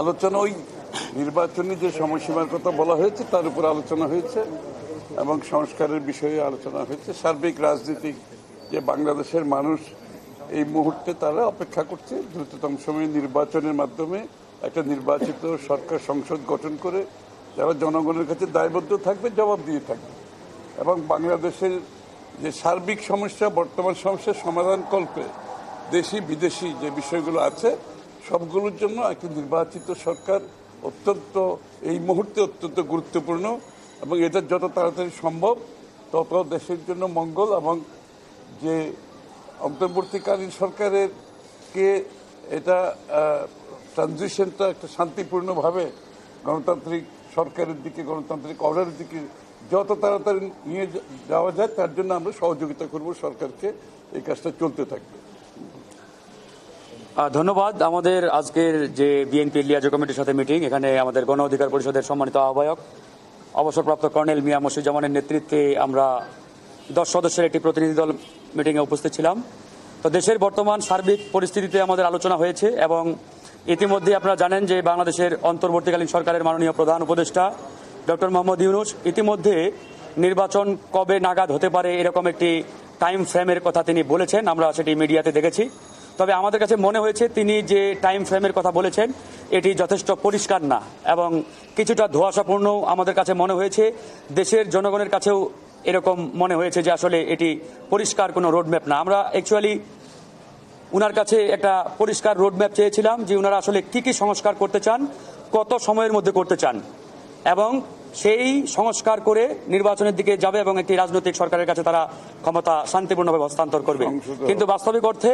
আলোচনা ওই নির্বাচনী যে সময়সীমার কথা বলা হয়েছে তার উপর আলোচনা হয়েছে এবং সংস্কারের বিষয়ে আলোচনা হয়েছে। সার্বিক রাজনীতি যে বাংলাদেশের মানুষ এই মুহূর্তে তারা অপেক্ষা করছে দ্রুততম সময়ে নির্বাচনের মাধ্যমে একটা নির্বাচিত সরকার সংসদ গঠন করে যারা জনগণের কাছে দায়বদ্ধ থাকবে, জবাব দিয়ে থাকবে এবং বাংলাদেশের যে সার্বিক সমস্যা, বর্তমান সমস্যার সমাধান কল্পে দেশি বিদেশি যে বিষয়গুলো আছে সবগুলোর জন্য একটা নির্বাচিত সরকার অত্যন্ত এই মুহূর্তে অত্যন্ত গুরুত্বপূর্ণ এবং এটা যত তাড়াতাড়ি সম্ভব তত দেশের জন্য মঙ্গল এবং যে অন্তর্বর্তীকালীন সরকারের কে এটা ট্রানজিশনটা একটা শান্তিপূর্ণভাবে গণতান্ত্রিক সরকারের দিকে, গণতান্ত্রিক অর্ডারের দিকে যত তাড়াতাড়ি নিয়ে যাওয়া যায় তার জন্য আমরা সহযোগিতা করব সরকারকে, এই কাজটা চলতে থাকবে। ধন্যবাদ। আমাদের আজকের যে বিএনপি লিয়াজো কমিটির সাথে মিটিং, এখানে আমাদের গণ অধিকার পরিষদের সম্মানিত আহ্বায়ক অবসরপ্রাপ্ত কর্নেল মিয়া মশিউজ্জামানের নেতৃত্বে আমরা 10 সদস্যের একটি প্রতিনিধি দল মিটিংয়ে উপস্থিত ছিলাম। তো দেশের বর্তমান সার্বিক পরিস্থিতিতে আমাদের আলোচনা হয়েছে এবং ইতিমধ্যে আপনারা জানেন যে বাংলাদেশের অন্তর্বর্তীকালীন সরকারের মাননীয় প্রধান উপদেষ্টা ডক্টর মোহাম্মদ ইউনূস ইতিমধ্যে নির্বাচন কবে নাগাদ হতে পারে এরকম একটি টাইম ফ্রেমের কথা তিনি বলেছেন, আমরা সেটি মিডিয়াতে দেখেছি। তবে আমাদের কাছে মনে হয়েছে তিনি যে টাইম ফ্রেমের কথা বলেছেন এটি যথেষ্ট পরিষ্কার না এবং কিছুটা ধোঁয়াশাপূর্ণ আমাদের কাছে মনে হয়েছে। দেশের জনগণের কাছেও এরকম মনে হয়েছে যে আসলে এটি পরিষ্কার কোনো রোডম্যাপ না। আমরা অ্যাকচুয়ালি উনার কাছে একটা পরিষ্কার রোডম্যাপ চেয়েছিলাম যে উনারা আসলে কি কি সংস্কার করতে চান, কত সময়ের মধ্যে করতে চান এবং সেই সংস্কার করে নির্বাচনের দিকে যাবে এবং একটি রাজনৈতিক সরকারের কাছে তারা ক্ষমতা শান্তিপূর্ণভাবে হস্তান্তর করবে। কিন্তু বাস্তবিক অর্থে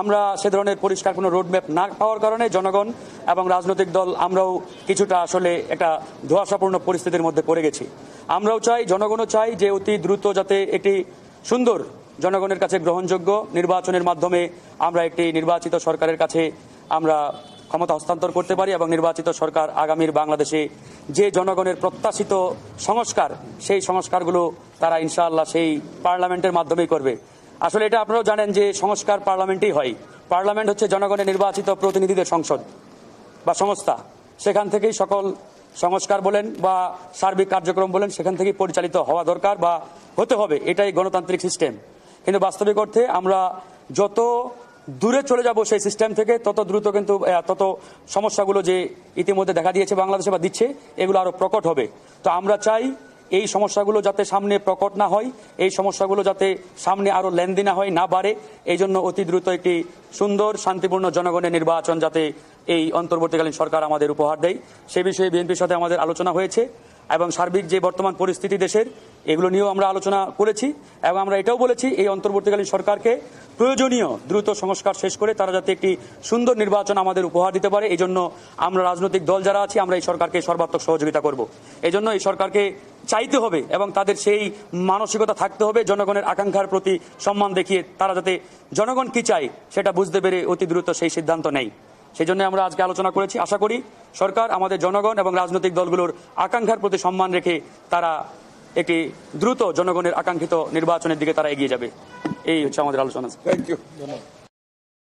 আমরা সে ধরনের পরিষ্কার কোনো রোডম্যাপ না পাওয়ার কারণে জনগণ এবং রাজনৈতিক দল আমরাও কিছুটা আসলে একটা ধোঁয়াশাপূর্ণ পরিস্থিতির মধ্যে পড়ে গেছি। আমরাও চাই, জনগণও চাই যে অতি দ্রুত যাতে একটি সুন্দর জনগণের কাছে গ্রহণযোগ্য নির্বাচনের মাধ্যমে আমরা একটি নির্বাচিত সরকারের কাছে আমরা ক্ষমতা হস্তান্তর করতে পারি এবং নির্বাচিত সরকার আগামীর বাংলাদেশে যে জনগণের প্রত্যাশিত সংস্কার, সেই সংস্কারগুলো তারা ইনশাআল্লাহ সেই পার্লামেন্টের মাধ্যমেই করবে। আসলে এটা আপনারাও জানেন যে সংস্কার পার্লামেন্টেই হয়। পার্লামেন্ট হচ্ছে জনগণের নির্বাচিত প্রতিনিধিদের সংসদ বা সংস্থা, সেখান থেকেই সকল সংস্কার বলেন বা সার্বিক কার্যক্রম বলেন সেখান থেকেই পরিচালিত হওয়া দরকার বা হতে হবে, এটাই গণতান্ত্রিক সিস্টেম। কিন্তু বাস্তবিক অর্থে আমরা যত দূরে চলে যাব সেই সিস্টেম থেকে তত দ্রুত কিন্তু তত সমস্যাগুলো যে ইতিমধ্যে দেখা দিয়েছে বাংলাদেশে বা দিচ্ছে এগুলো আরো প্রকট হবে। তো আমরা চাই এই সমস্যাগুলো যাতে সামনে প্রকট না হয়, এই সমস্যাগুলো যাতে সামনে আরো লেনদেন না হয়, না বাড়ে, এই জন্য অতি দ্রুত একটি সুন্দর শান্তিপূর্ণ জনগণের নির্বাচন যাতে এই অন্তর্বর্তীকালীন সরকার আমাদের উপহার দেয় সে বিষয়ে বিএনপির সাথে আমাদের আলোচনা হয়েছে এবং সার্বিক যে বর্তমান পরিস্থিতি দেশের এগুলো নিয়েও আমরা আলোচনা করেছি এবং আমরা এটাও বলেছি এই অন্তর্বর্তীকালীন সরকারকে প্রয়োজনীয় দ্রুত সংস্কার শেষ করে তারা যাতে একটি সুন্দর নির্বাচন আমাদের উপহার দিতে পারে। এই জন্য আমরা রাজনৈতিক দল যারা আছি আমরা এই সরকারকে সর্বাত্মক সহযোগিতা করব। এই জন্য এই সরকারকে চাইতে হবে এবং তাদের সেই মানসিকতা থাকতে হবে জনগণের আকাঙ্ক্ষার প্রতি সম্মান দেখিয়ে তারা যাতে জনগণ কি চায় সেটা বুঝতে পেরে অতি দ্রুত সেই সিদ্ধান্ত নেয়। সেই জন্য আমরা আজকে আলোচনা করেছি। আশা করি সরকার আমাদের জনগণ এবং রাজনৈতিক দলগুলোর আকাঙ্ক্ষার প্রতি সম্মান রেখে তারা একটি দ্রুত জনগণের আকাঙ্ক্ষিত নির্বাচনের দিকে তারা এগিয়ে যাবে। এই হচ্ছে আমাদের আলোচনা। Thank you.